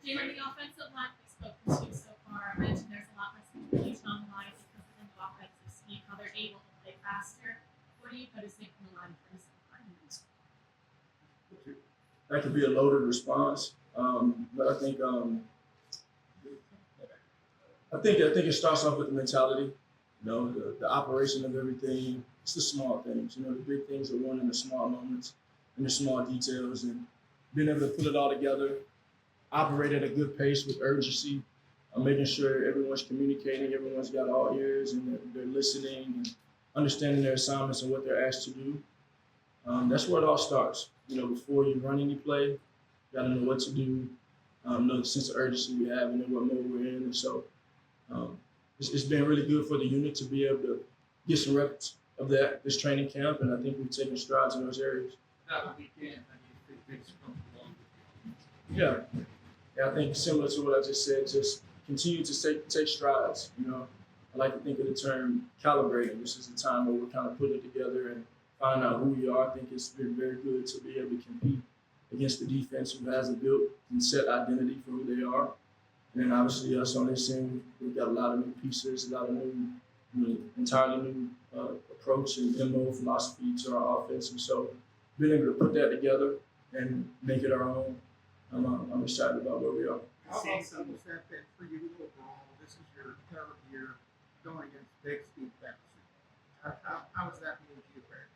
Jalen, the offensive line we've spoken to so far, I mentioned there's a lot less communication on the line because of the new offensive scheme, how they're able to play faster. What are you noticing from the line for this line? That could be a loaded response, but I think it starts off with the mentality. You know, the operation of everything. It's the small things. You know, the big things are won in the small moments, in the small details, and being able to put it all together, operate at a good pace with urgency, making sure everyone's communicating, everyone's got all ears, and they're listening and understanding their assignments and what they're asked to do. That's where it all starts. You know, before you run any play, you got to know what to do, know the sense of urgency we have, and then what mode we're in. And so it's been really good for the unit to be able to get some reps of that this training camp, and I think we've taken strides in those areas. That weekend, I think things come along. Yeah, I think similar to what I just said, just continue to take strides. You know, I like to think of the term calibrated. This is the time where we're kind of putting it together and finding out who we are. I think it's been very good to be able to compete against the defense who has a built and set identity for who they are. And then obviously us on this end, we've got a lot of new pieces, a lot of new, entirely new approach and MO philosophy to our offense. And so being able to put that together and make it our own, I'm excited about where we are. Seeing some of that for you overall, this is your third year going against big Steve Beckers. How has that moved you, Barry?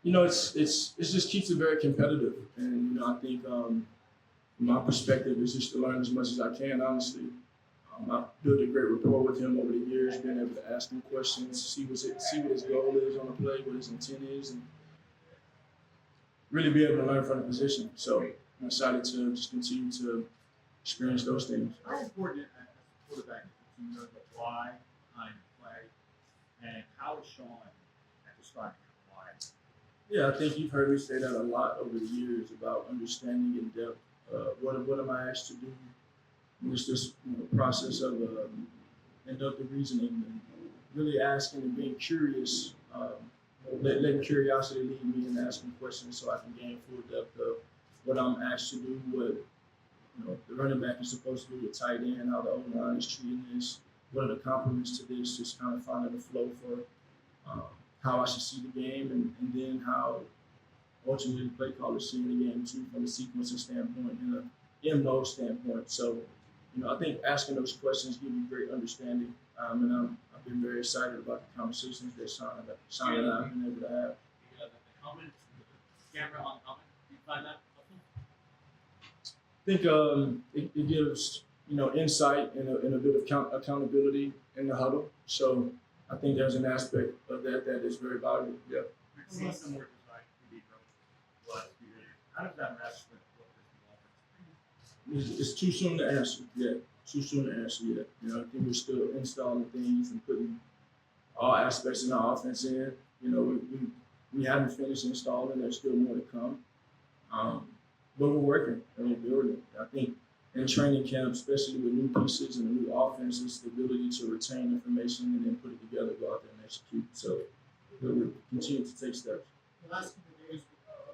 You know, it just keeps it very competitive, and you know, I think from my perspective is just to learn as much as I can. Honestly, I've built a great rapport with him over the years, being able to ask him questions, see what his goal is on the play, what his intent is, and really be able to learn from the position. So I'm excited to just continue to experience those things. How important as a quarterback is to know the why behind the play, and how is Sean at describing your why? Yeah, I think you've heard me say that a lot over the years about understanding in depth what am I asked to do. And it's this process of inductive reasoning and really asking and being curious, letting curiosity lead me and asking questions so I can gain full depth of what I'm asked to do, what the running back is supposed to do, the tight end, how the O-line is treating this, what are the complements to this, just kind of finding the flow for how I should see the game, and then how ultimately the play callers see the game too from a sequencing standpoint and a MO standpoint. So, I think asking those questions give you great understanding, and I've been very excited about the conversations that Sean and I have been able to have. The comments, the camera on the comment, do you find that helpful? I think it gives insight and a bit of accountability in the huddle. So I think there's an aspect of that is very valuable. Yeah. We've seen some more design to be the last few years. How does that mesh with what this new offense brings? It's too soon to answer yet. Too soon to answer yet. I think we're still installing things and putting all aspects in our offense in. We haven't finished installing. There's still more to come. But we're working and we're building. I think in training camp, especially with new pieces and a new offenses, the ability to retain information and then put it together, go out there and execute. So we'll continue to take steps. The last couple of days,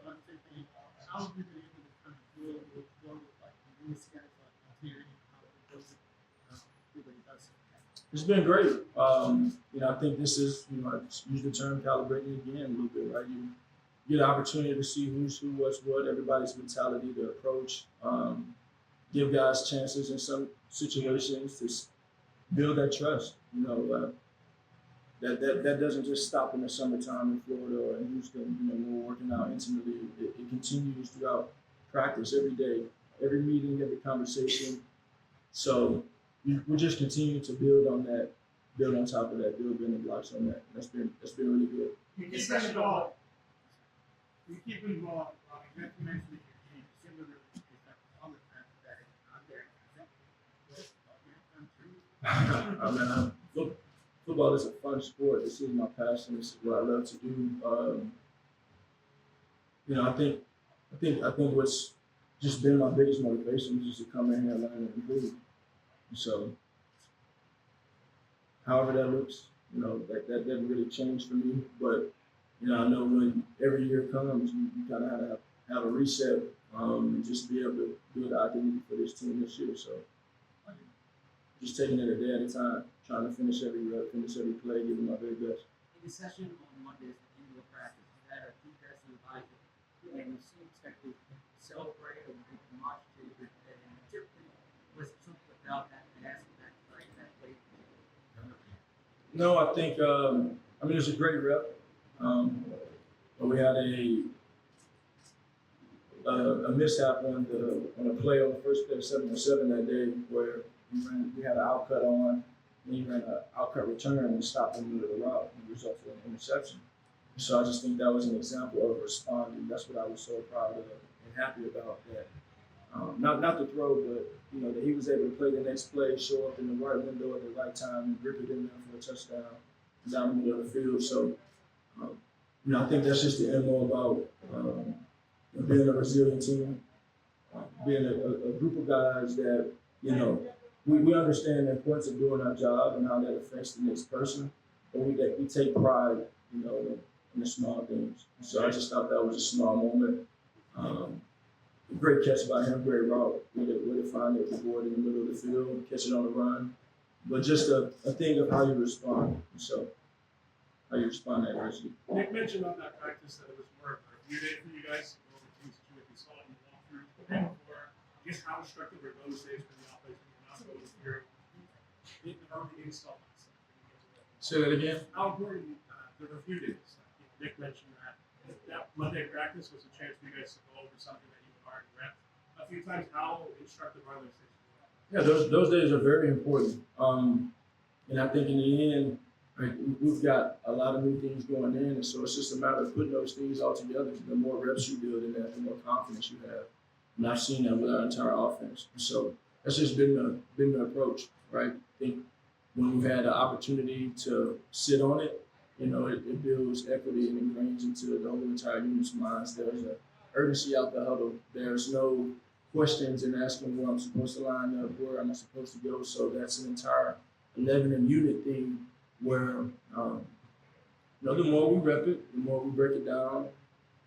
I'm thinking, how have you been able to kind of deal with like the new schedule, like clearing, how it goes, everybody does it? It's been great. I think this is, I use the term calibrated again a little bit, right? You get an opportunity to see who's who, what's what, everybody's mentality, their approach, give guys chances in some situations to build that trust. That doesn't just stop in the summertime in Florida or in Houston. When we're working out intimately, it continues throughout practice every day, every meeting, every conversation. So we're just continuing to build on that, build on top of that, build building blocks on that. That's been really good. You keep involved. You keep involved. You have to mention that your team, similar to other fans that are there. Football is a fun sport. This is my passion. This is what I love to do. I think what's just been my biggest motivation is just to come in here and learn and improve. So, however that looks, that doesn't really change for me. But I know when every year comes, you kind of have a reset and just be able to build an identity for this team this year. So just taking it a day at a time, trying to finish every rep, finish every play, giving my very best. In the session on Mondays at the end of the practice, you had a few guys who advised you, and you seemed to celebrate or make demonstrative, and typically was something about that mask that like that play. No, I think I mean it's a great rep. But we had a mishap on a play on the first play of 7-7 that day where we had an outcut on, and he ran an outcut return and stopped in the middle of the route and resulted in an interception. So I just think that was an example of responding. That's what I was so proud of and happy about. That not the throw, but that he was able to play the next play, show up in the right window at the right time, and grip it in there for a touchdown down the middle of the field. So I think that's just the MO about being a resilient team, being a group of guys that we understand the importance of doing our job and how that affects the next person, but we take pride, in the small things. So I just thought that was a small moment. Great catch by him, great route. Way to find it, the board in the middle of the field, catch it on the run. But just a thing of how you respond. So how you respond to adversity. Nick mentioned on that practice that it was more of a review day for you guys, all the things that you saw in the walkthrough the day before. Just how destructive were those days for the offense when you're not going through the early install? Say that again? How important the review days? Nick mentioned that Monday practice was a chance for you guys to go over something that you had already read a few times. How instructive are those days? Yeah, those days are very important. And I think in the end, right, we've got a lot of new things going in, and so it's just a matter of putting those things all together. The more reps you build in that, the more confidence you have. And I've seen that with our entire offense. And so that's just been the approach, right? I think when we've had the opportunity to sit on it, it builds equity and ingrains into the whole entire unit's minds. There's an urgency out the huddle. There's no questions in asking where I'm supposed to line up, where am I supposed to go. So that's an entire 11 and unit thing where, the more we rep it, the more we break it down,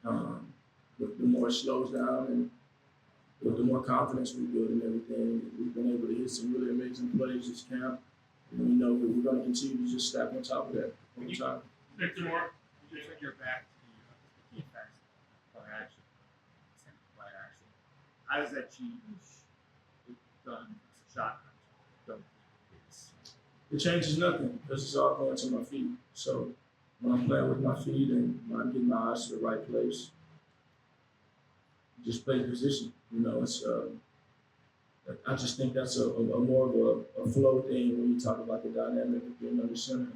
the more it slows down, and the more confidence we build in everything. We've been able to hit some really amazing plays this camp, and we know that we're going to continue to just stack on top of that all the time. Victor Moore, You just you're back to the defense play action, play action. How does that change done shotgun? It changes nothing because it's all going to my feet. So when I'm playing with my feet and when I'm getting my eyes to the right place, just play position. It's I just think that's a more of a flow thing when you talk about the dynamic of being under center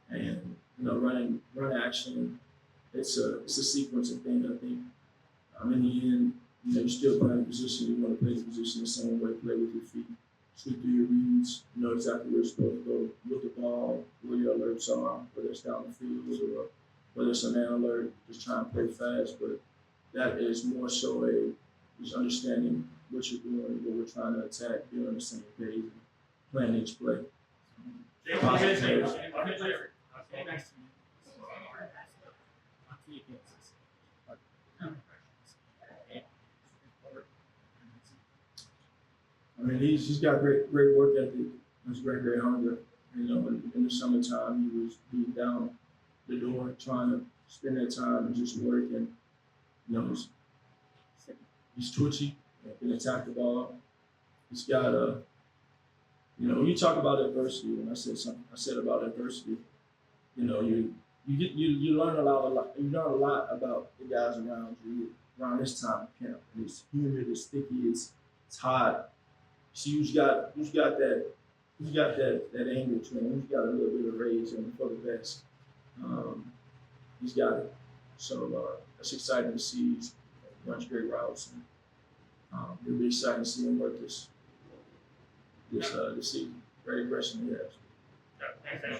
and run action. It's a sequencing thing. I think in the end, you're still playing position. You want to play the position the same way. Play with your feet. Sweep through your reads. You know exactly where you're supposed to go with the ball, where your alerts are, whether it's down the field or whether it's an alert. Just try and play fast, but that is more so just understanding what you're doing, what we're trying to attack, being on the same page, and playing each play. I mean, he's got great work ethic. He's great hunger. In the summertime, he was beating down the door, trying to spend that time and just work. And he's twitchy. He can attack the ball. He's got when you talk about adversity. When I said about adversity. You learn a lot. You learn a lot about the guys around you around this time of camp. And it's humid, it's sticky, it's hot. So who's got that anger to him? Who's got a little bit of rage and for the best? He's got it. So that's exciting to see. He runs great routes, and it'll be exciting to see him work this season. Great aggression he has. Yeah, thanks.